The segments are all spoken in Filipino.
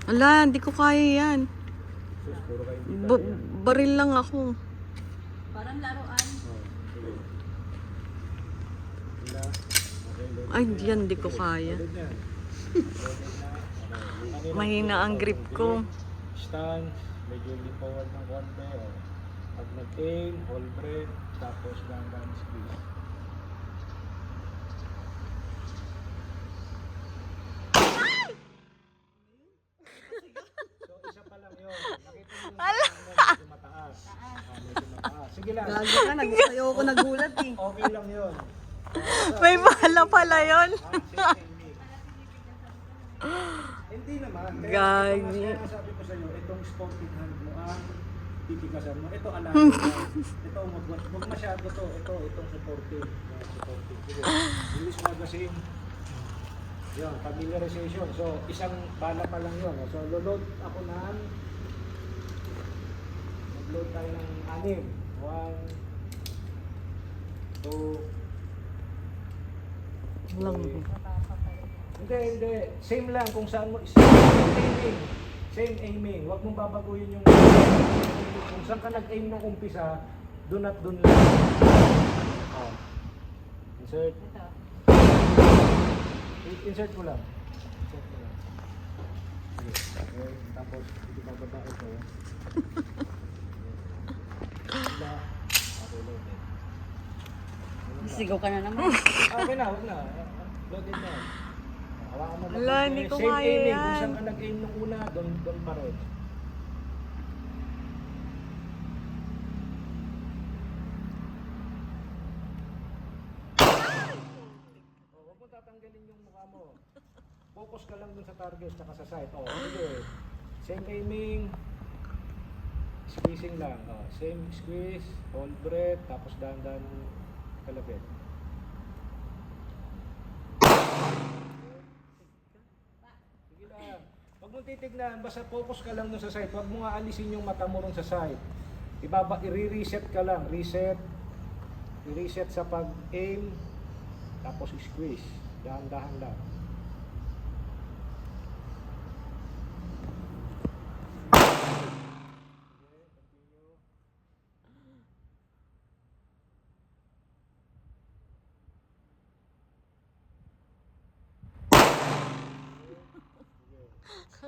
Ala, hindi ko kaya yan. Sus, puro kayo hindi kaya. Baril lang ako. Parang laruan. Oh, sige. Wala. Okay, loaded Ay, na yan, di ko kaya. Loaded na. Loaded na. Okay. Mahina ang grip ko. Stance, medyo lean forward ng konti. Oh. Pag nag-aim, hold breath, tapos lang squeeze. So, isa pa lang yun. Nakita mo yung medyo mataas. Medyo mataas. Sige lang. Gago ka, nagsayo ako nagulat eh. Okay lang yun. May bala pala yun. Hindi naman. Gagi. Kaya sabi ko sa iyo, itong sporting hand mo ang titikasan mo. Ito alam. Ito wag masyado to. Itong supporting. Yan, supporting. Sige. English magazine. Yan, familiarization. So, isang bala pa lang yun. So, load ako ng mag-load tayo ng 6. 1, 2, Lang. Hindi. Same lang kung saan mo. Same aiming. Huwag mong babaguhin yung kung saan ka nag-aim nung umpisa, doon at doon lang. Oh. Insert. Ito. Insert mo lang. Insert mo lang. Sige. Okay. Tapos, hindi bababa ito. Wala. Okay, loaded. Sigaw ka na naman. Okay na, huwag na. Loaded na. Hawakan mo na. Wala, hindi ko Same kaya aiming. yan. Kung saan ka nag-aim nung una, doon pa rin. Oh, huwag mo tatanggalin yung mukha mo. Focus ka lang dun sa target, saka sa sight. Oh, sige. Same aiming. Squeezing lang. Oh, same squeeze, hold breath, tapos dahan-dahan kalapit. Sige lang. Huwag mong titignan, basta focus ka lang dun sa sight. Huwag mo nga alisin yung mata mo rin sa sight. I-reset ka lang. Reset. I-reset sa pag-aim. Tapos squeeze. Dahan-dahan lang.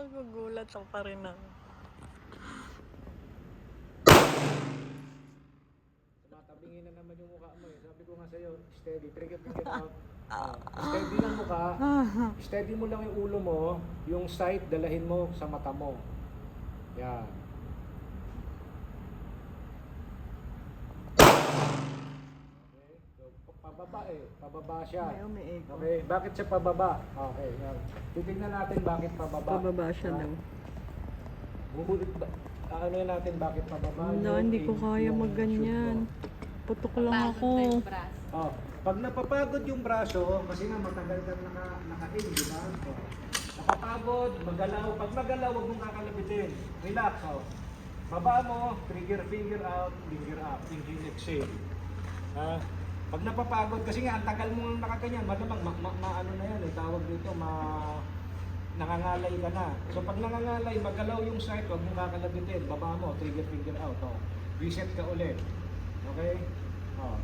Nagugulat ako pa rin ako. Tumatabingin na naman yung mukha mo eh. Sabi ko nga sa'yo, steady. Trigger out. Steady lang mukha. Steady mo lang yung ulo mo. Yung sight, dalahin mo sa mata mo. Yan. Okay. So, pababa eh. Pababa siya. May echo. Okay. Bakit siya pababa? Okay. Yan. Titignan natin bakit pababa. Pababa siya daw. Bubulit ba? Ano yan natin bakit pababa? Wala, Yung hindi ko aim, kaya yung magganyan. shoot mo. Putok lang ako. Oh, pag napapagod yung braso, kasi nga matagal kang naka-aim, di ba? Oh. Napapagod, magalaw. Pag magalaw, huwag mong kakalabitin. Relax, oh. Baba mo, trigger finger out, finger up, inhale, exhale. Pag napapagod, kasi nga ang tagal mo nakaganyan, malamang ano na yan, tawag dito, nangangalay ka na. So pag nangangalay, magalaw yung side, huwag mong kakalabitin. Baba mo, trigger finger out. Oh. Reset ka ulit. Okay? Oh.